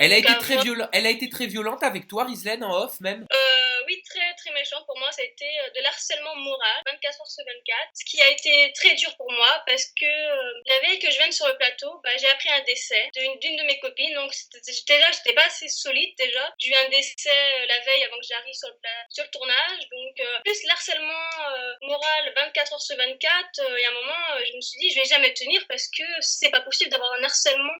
Donc, moi, Elle a été très violente avec toi, Rislaine, en off même? oui, très très méchant pour moi, ça a été de l'harcèlement moral, 24 heures sur 24, ce qui a été très dur pour moi parce que la veille que je vienne sur le plateau, bah, j'ai appris un décès d'une de mes copines, donc j'étais pas assez solide déjà. J'ai eu un décès la veille avant que j'arrive sur le tournage, donc plus l'harcèlement moral 24 heures sur 24, il y a un moment, je me suis dit, je vais jamais tenir parce que c'est pas possible d'avoir un harcèlement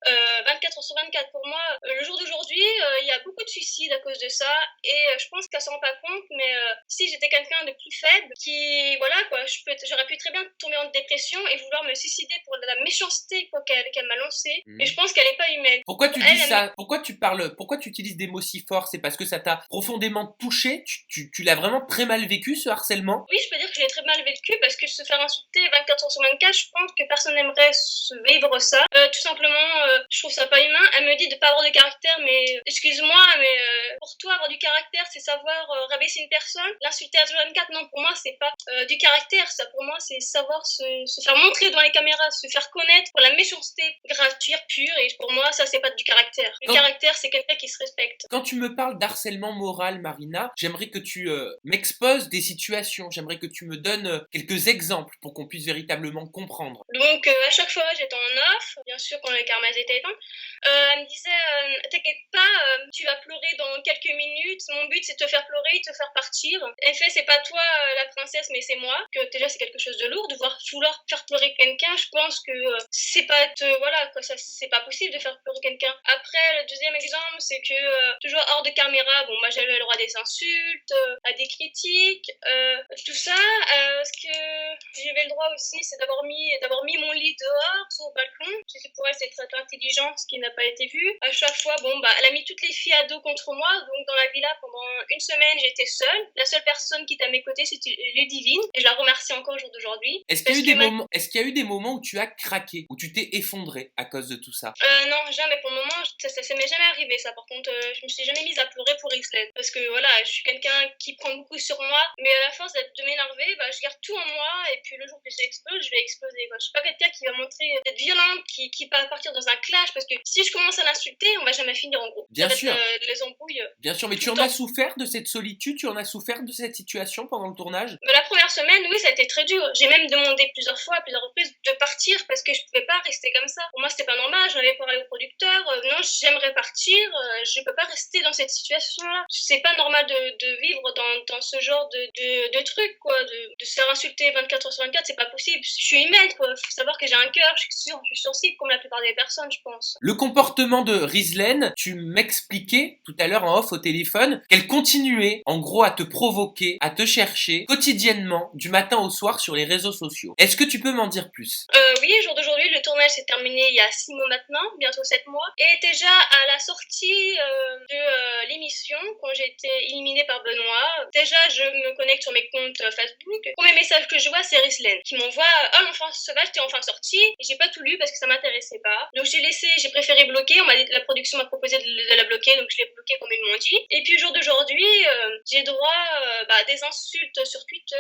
24 heures sur 24 pour moi. Le jour d'aujourd'hui, il y a beaucoup de suicides à cause de ça et je pense qu'elle s'en rend pas compte, mais si j'étais quelqu'un de plus faible, qui, voilà quoi, j'aurais pu très bien tomber en dépression et vouloir me suicider pour la méchanceté quoi, qu'elle m'a lancée. Et je pense qu'elle est pas humaine. Pourquoi tu dis Elle, ça? Pourquoi tu utilises des mots si forts? C'est parce que ça t'a profondément touché? Tu l'as vraiment très mal vécu, ce harcèlement? oui, je peux dire que je l'ai très mal vécu parce que se faire insulter 24 heures sur 24, je pense que personne n'aimerait vivre ça. Tout simplement, je trouve ça pas humain. Elle me dit de pas avoir de caractère, mais excuse-moi, mais pour toi, avoir du caractère, c'est savoir rabaisser une personne. L'insulter à 24, non, pour moi, c'est pas du caractère. Ça, pour moi, c'est savoir se faire montrer devant les caméras, se faire connaître pour la méchanceté gratuite, pure. Et pour moi, ça, c'est pas du caractère. Le caractère, c'est quelqu'un qui se respecte. Quand tu me parles d'harcèlement moral, Marina, j'aimerais que tu m'exposes des situations. J'aimerais que tu me donnes quelques exemples pour qu'on puisse véritablement comprendre. Donc, à chaque fois, j'étais en off, bien sûr, quand le karma était éteint. Elle me disait, t'inquiète pas, tu vas pleurer dans quelques minutes. Mon but, c'est de te faire pleurer, de te faire partir. En fait, c'est pas toi la princesse, mais c'est moi. Que déjà, c'est quelque chose de lourd de vouloir faire pleurer quelqu'un. Je pense que c'est pas voilà, quoi, ça, c'est pas possible de faire pleurer quelqu'un. Après, le deuxième exemple, c'est que toujours hors de caméra, bon, moi, j'avais le droit à des insultes, à des critiques, tout ça. Ce que j'avais le droit aussi, c'est d'avoir mis mon lit dehors, sur le balcon. Je sais que pour elle, c'est très intelligent, ce qui n'a pas été vu. À chaque fois, bon, bah, elle a mis toutes les filles à dos contre moi. Donc, dans la villa, pendant une semaine, j'étais seule. La seule personne qui était à mes côtés, c'était Ludivine. Et je la remercie encore au jour d'aujourd'hui. Est-ce qu'il y a eu des moments où tu as craqué, où tu t'es effondré à cause de tout ça? Non, jamais. Pour le moment, ça m'est jamais arrivé, ça. Par contre, je me suis jamais mise à pleurer pour Islette. Parce que, voilà, je suis quelqu'un qui prend beaucoup sur moi. Mais à la force de m'énerver, bah, je garde tout en moi. Et puis, le jour que j'explose, je vais exploser, quoi. Je suis pas quelqu'un qui va montrer d'être violente, qui va partir dans un clash. Parce que si je commence à l'insulter, on va jamais finir en groupe. Bien sûr. Les embrouilles. Bien sûr, mais tu en as souffert de cette solitude? Tu en as souffert de cette situation pendant le tournage? Mais la première semaine, oui, ça a été très dur. J'ai même demandé plusieurs fois, à plusieurs reprises, de partir parce que je pouvais pas rester comme ça. Pour moi, c'était pas normal. J'en avais parlé au producteur. Non, j'aimerais partir. Je peux pas rester dans cette situation-là. C'est pas normal de vivre dans ce genre de truc, quoi. De se faire insulter 24 heures sur 24, c'est pas possible. Je suis humaine, quoi. Faut savoir que j'ai un cœur. Je suis sensible comme la plupart des personnes, je pense. Le comportement de Rislaine, tu m'expliquais tout à l'heure en off au téléphone qu'elle continuait en gros à te provoquer, à te chercher quotidiennement du matin au soir sur les réseaux sociaux. Est-ce que tu peux m'en dire plus? Oui, jour d'aujourd'hui, le tournage s'est terminé il y a 6 mois maintenant, bientôt 7 mois. Et déjà à la sortie de l'émission, quand j'ai été éliminée par Benoît, déjà je me connecte sur mes comptes Facebook. Le premier message que je vois, c'est Rislaine qui m'envoie « Oh l'enfant sauvage, t'es enfin sortie ?» Et j'ai pas tout lu parce que ça m'intéressait pas. Donc j'ai préféré bloquer. La production m'a proposé de la bloquer, donc je l'ai bloquée comme ils m'ont dit. Et puis au jour d'aujourd'hui, j'ai droit à des insultes sur Twitter,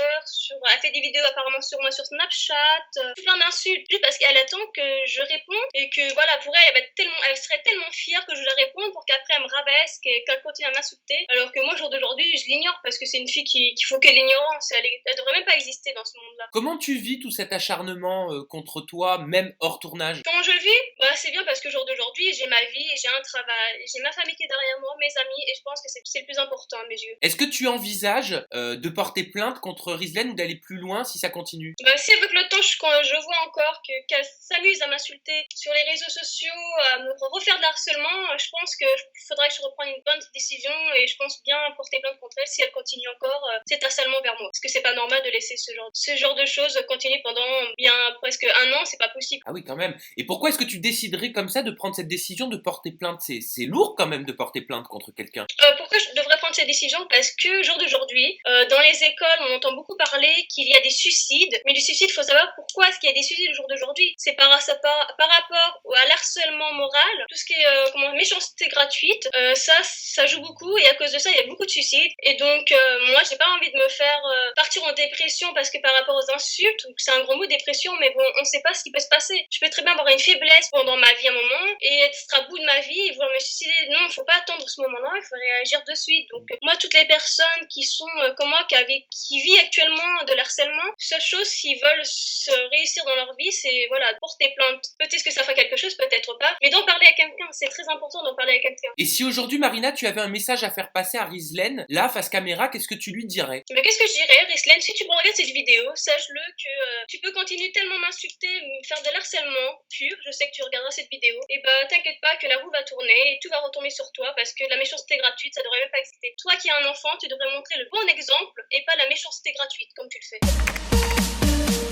elle fait des vidéos apparemment sur moi sur Snapchat, plein d'insultes, juste parce qu'elle attend que je réponde et que voilà, pour elle, elle serait tellement fière que je lui réponde pour qu'après elle me rabaisse, qu'elle continue à m'insulter. Alors que moi, au jour d'aujourd'hui, je l'ignore parce que c'est une fille qu'il faut qu'elle l'ignorance. Elle devrait même pas exister dans ce monde-là. Comment tu vis tout cet acharnement contre toi, même hors tournage? Comment je le vis? Bah, c'est bien parce que au jour d'aujourd'hui, j'ai ma vie, j'ai un travail, j'ai ma famille qui est derrière moi, mes amis, et je pense que c'est le plus important à mes yeux. Est-ce que tu envisages de porter plainte contre Rislaine ou d'aller plus loin si ça continue? Bah, si avec le temps, quand je vois encore qu'elle s'amuse à m'insulter sur les réseaux sociaux, à me refaire de l'harcèlement, je pense qu'il faudrait que je reprenne une bonne décision et je pense bien porter plainte contre elle si elle continue encore cet harcèlement vers moi. Parce que c'est pas normal de laisser ce genre de choses continuer pendant bien presque un an, c'est pas possible. Ah oui, quand même. Et pourquoi est-ce que tu déciderais comme ça de prendre cette décision de porter plainte? C'est lourd quand même de porter plainte contre quelqu'un. Pourquoi je devrais prendre prendre cette décision parce que, au jour d'aujourd'hui, dans les écoles, on entend beaucoup parler qu'il y a des suicides. Mais le suicide, il faut savoir pourquoi est-ce qu'il y a des suicides au jour d'aujourd'hui. C'est par rapport à l'harcèlement moral, tout ce qui est méchanceté gratuite. Ça joue beaucoup et à cause de ça, il y a beaucoup de suicides. Et donc, moi, j'ai pas envie de me faire partir en dépression parce que par rapport aux insultes, c'est un gros mot dépression, mais bon, on sait pas ce qui peut se passer. Je peux très bien avoir une faiblesse pendant ma vie à un moment et être à bout de ma vie et vouloir me suicider. Non, il faut pas attendre ce moment-là, il faut réagir de suite. Donc, moi, toutes les personnes qui sont comme moi, qui vivent actuellement de l'harcèlement, seule chose s'ils veulent se réussir dans leur vie, c'est voilà, porter plainte. Peut-être que ça fera quelque chose, peut-être pas, mais d'en parler à quelqu'un, c'est très important d'en parler à quelqu'un. Et si aujourd'hui, Marina, tu avais un message à faire passer à Rizlen, là, face caméra, qu'est-ce que tu lui dirais? Mais qu'est-ce que je dirais, Rizlen, si tu me regardes cette vidéo, sache-le que tu peux continuer tellement m'insulter, me faire de l'harcèlement pur, je sais que tu regarderas cette vidéo, et bah t'inquiète pas que la roue va tourner et tout va retomber sur toi parce que la méchanceté gratuite, ça devrait même pas exister. Toi qui as un enfant, tu devrais montrer le bon exemple et pas la méchanceté gratuite comme tu le fais.